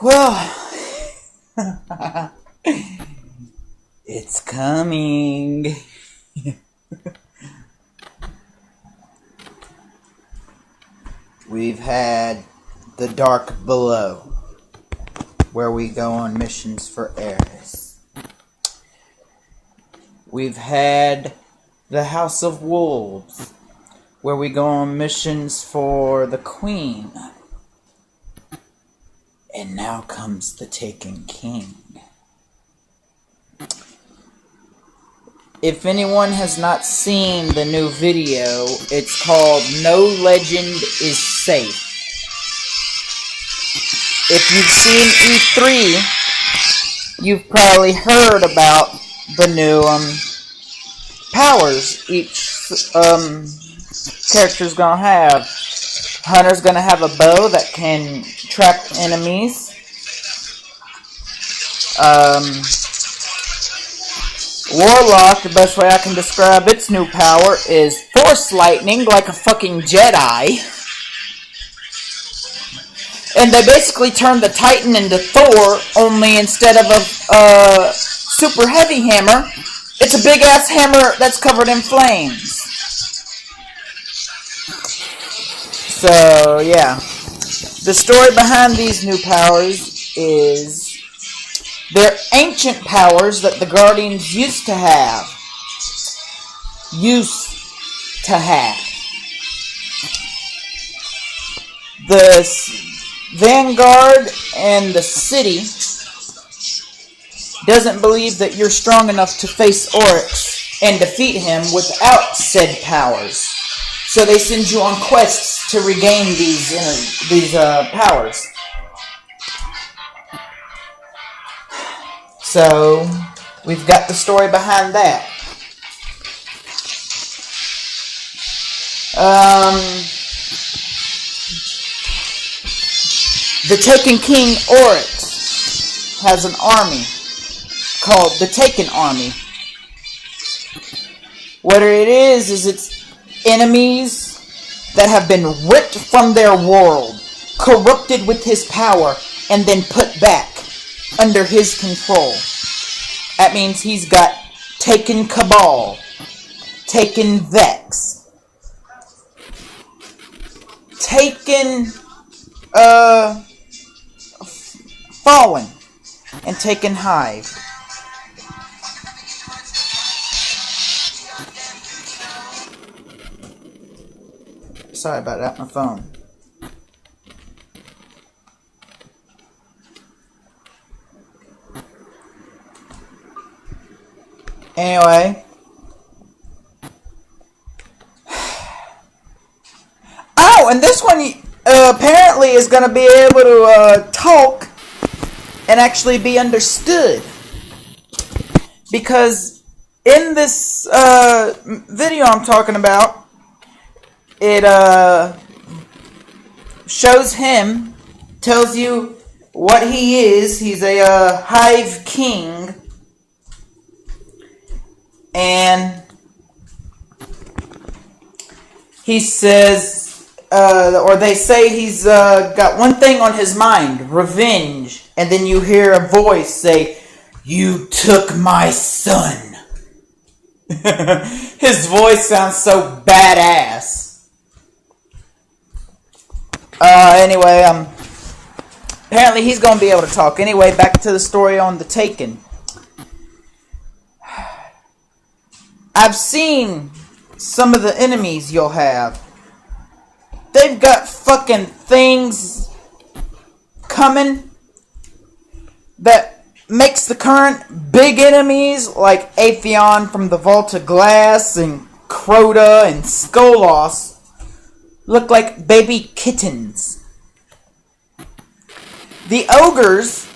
Well, it's coming. We've had the Dark Below, where we go on missions for Eris. We've had the House of Wolves, where we go on missions for the Queen. And now comes the Taken King. If anyone has not seen the new video, it's called No Legend is Safe. If you've seen E3, you've probably heard about the new powers each character's gonna have. Hunter's gonna have a bow that can trap enemies. Warlock, the best way I can describe its new power is Force Lightning, like a fucking Jedi. And they basically turned the Titan into Thor, only instead of a super heavy hammer, it's a big ass hammer that's covered in flames. So, yeah. The story behind these new powers is they're ancient powers that the Guardians used to have. The Vanguard and the City doesn't believe that you're strong enough to face Oryx and defeat him without said powers. So they send you on quests to regain these powers. So, we've got the story behind that. The Taken King Oryx has an army called the Taken Army. What it is it's enemies that have been ripped from their world, corrupted with his power, and then put back under his control. That means he's got Taken Cabal, Taken Vex, Taken Fallen, and Taken Hive. Sorry about that, my phone. Anyway. Oh, and this one apparently is going to be able to talk and actually be understood. Because in this video I'm talking about, it shows him, tells you what he is. He's a Hive King. And he says, or they say he's got one thing on his mind, revenge. And then you hear a voice say, "You took my son." His voice sounds so badass. Anyway, apparently he's going to be able to talk. Anyway, back to the story on the Taken. I've seen some of the enemies you'll have. They've got fucking things coming that makes the current big enemies like Atheon from the Vault of Glass and Crota and Skolos look like baby kittens. The ogres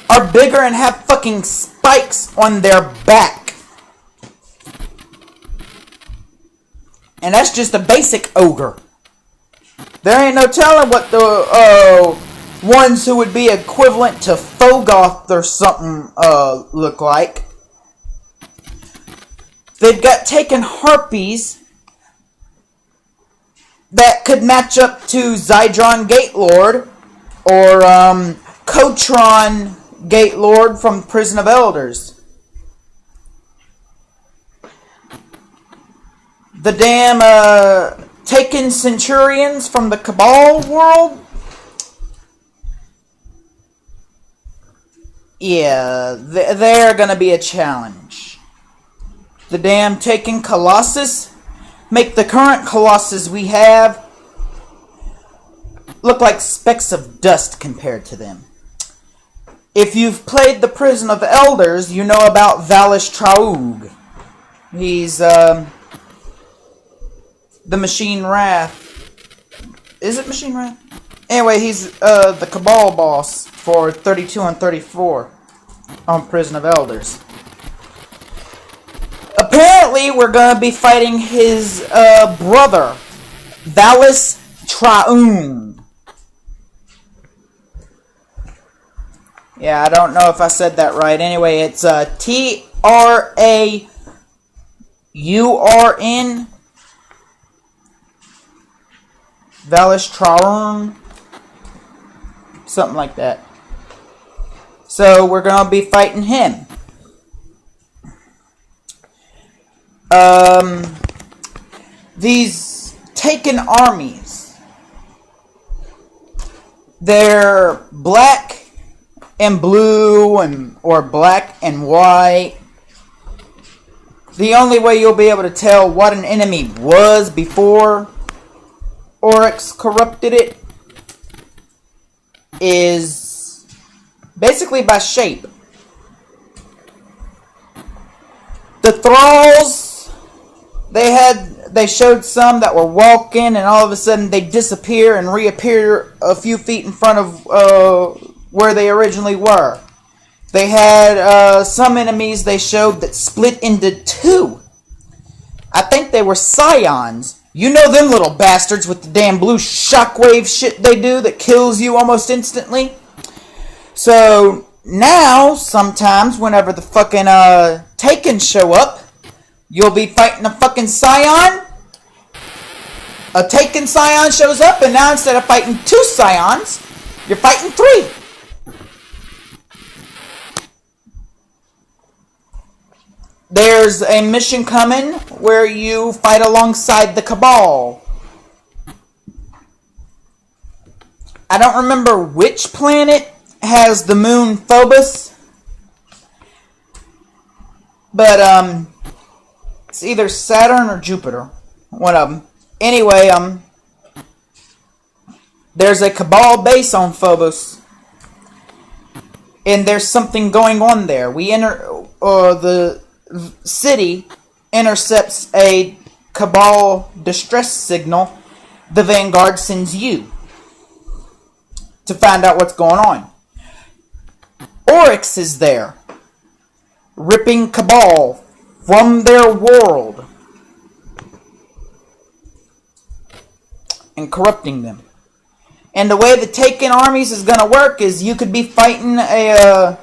are bigger and have fucking spikes on their back. And that's just a basic ogre. There ain't no telling what the ones who would be equivalent to Fogoth or something look like. They've got Taken Harpies that could match up to Zydron Gatelord or Kotron Gate Lord from Prison of Elders. The damn Taken Centurions from the Cabal world. Yeah, they're gonna be a challenge. The damn Taken Colossus make the current Colossus we have look like specks of dust compared to them. If you've played the Prison of Elders, you know about Valish Traug. He's the Machine Wrath. Is it Machine Wrath? Anyway, he's the Cabal boss for 32 and 34 on Prison of Elders. Apparently, we're going to be fighting his brother, Valis Traung. Yeah, I don't know if I said that right. Anyway, it's Traurn. Valis Traung. Something like that. So, we're going to be fighting him. These Taken armies, they're black and blue or black and white. The only way you'll be able to tell what an enemy was before Oryx corrupted it is basically by shape. The Thralls, they showed some that were walking and all of a sudden they disappear and reappear a few feet in front of where they originally were. They had some enemies they showed that split into two. I think they were Scions. You know them little bastards with the damn blue shockwave shit they do that kills you almost instantly? So, now, sometimes, whenever the fucking Taken show up, you'll be fighting a fucking Scion. A Taken Scion shows up, and now instead of fighting 2 Scions, you're fighting 3. There's a mission coming where you fight alongside the Cabal. I don't remember which planet has the moon Phobos, but it's either Saturn or Jupiter, one of them. Anyway, there's a Cabal base on Phobos, and there's something going on there. We enter the city intercepts a Cabal distress signal. The Vanguard sends you to find out what's going on. Oryx is there, ripping Cabal from their world and corrupting them. And the way the Taken armies is going to work is you could be fighting a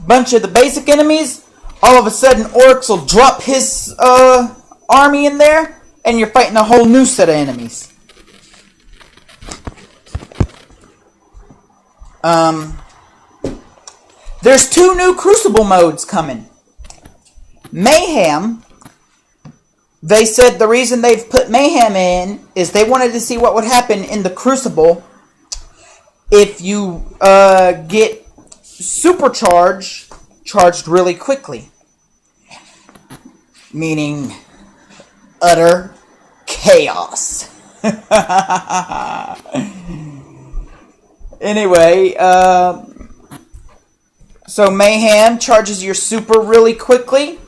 bunch of the basic enemies. All of a sudden, Oryx will drop his army in there, and you're fighting a whole new set of enemies. There's 2 new Crucible modes coming. Mayhem. They said the reason they've put Mayhem in is they wanted to see what would happen in the Crucible if you get Supercharged really quickly. Meaning utter chaos. Anyway, so Mayhem charges your super really quickly.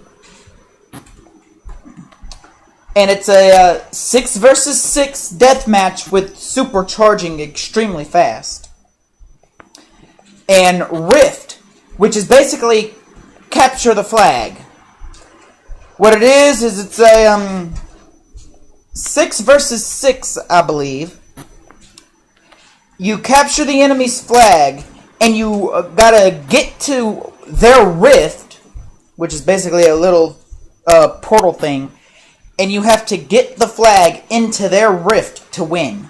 And it's a 6 versus 6 deathmatch with supercharging extremely fast. And Rift, which is basically capture the flag. What it is it's a 6 versus 6, I believe. You capture the enemy's flag, and you gotta get to their rift, which is basically a little portal thing, and you have to get the flag into their rift to win.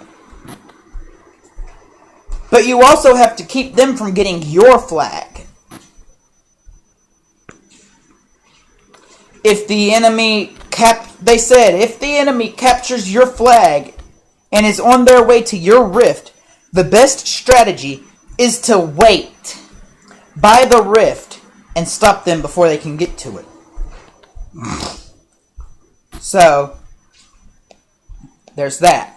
But you also have to keep them from getting your flag. If the enemy if the enemy captures your flag and is on their way to your rift, the best strategy is to wait by the rift and stop them before they can get to it. So, there's that.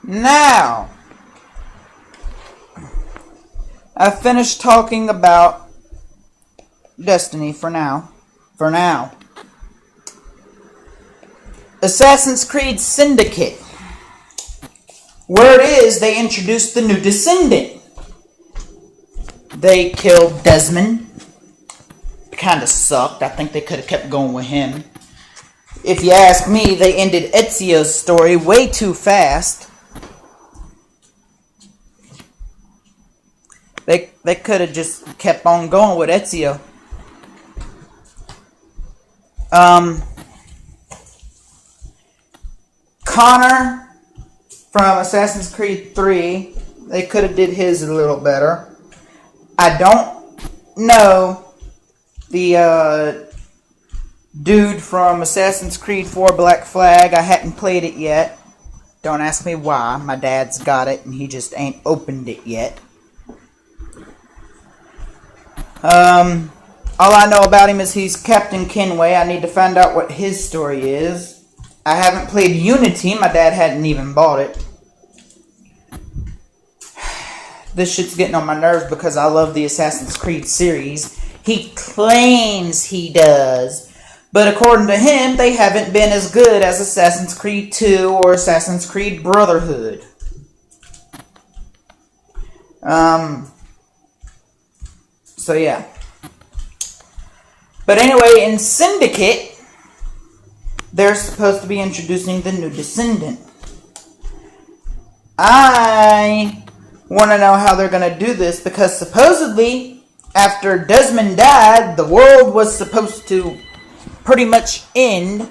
Now, I finished talking about Destiny for now. Assassin's Creed Syndicate. Word is they introduced the new Descendant. They killed Desmond. Kinda sucked. I think they could have kept going with him. If you ask me, they ended Ezio's story way too fast. They could have just kept on going with Ezio. Connor from Assassin's Creed 3, they could have did his a little better. I don't know the dude from Assassin's Creed 4 Black Flag. I hadn't played it yet. Don't ask me why. My dad's got it and he just ain't opened it yet. All I know about him is he's Captain Kenway. I need to find out what his story is. I haven't played Unity. My dad hadn't even bought it. This shit's getting on my nerves because I love the Assassin's Creed series. He claims he does. But according to him, they haven't been as good as Assassin's Creed 2 or Assassin's Creed Brotherhood. So yeah. But anyway, in Syndicate, they're supposed to be introducing the new Descendant. I want to know how they're going to do this because supposedly, after Desmond died, the world was supposed to pretty much end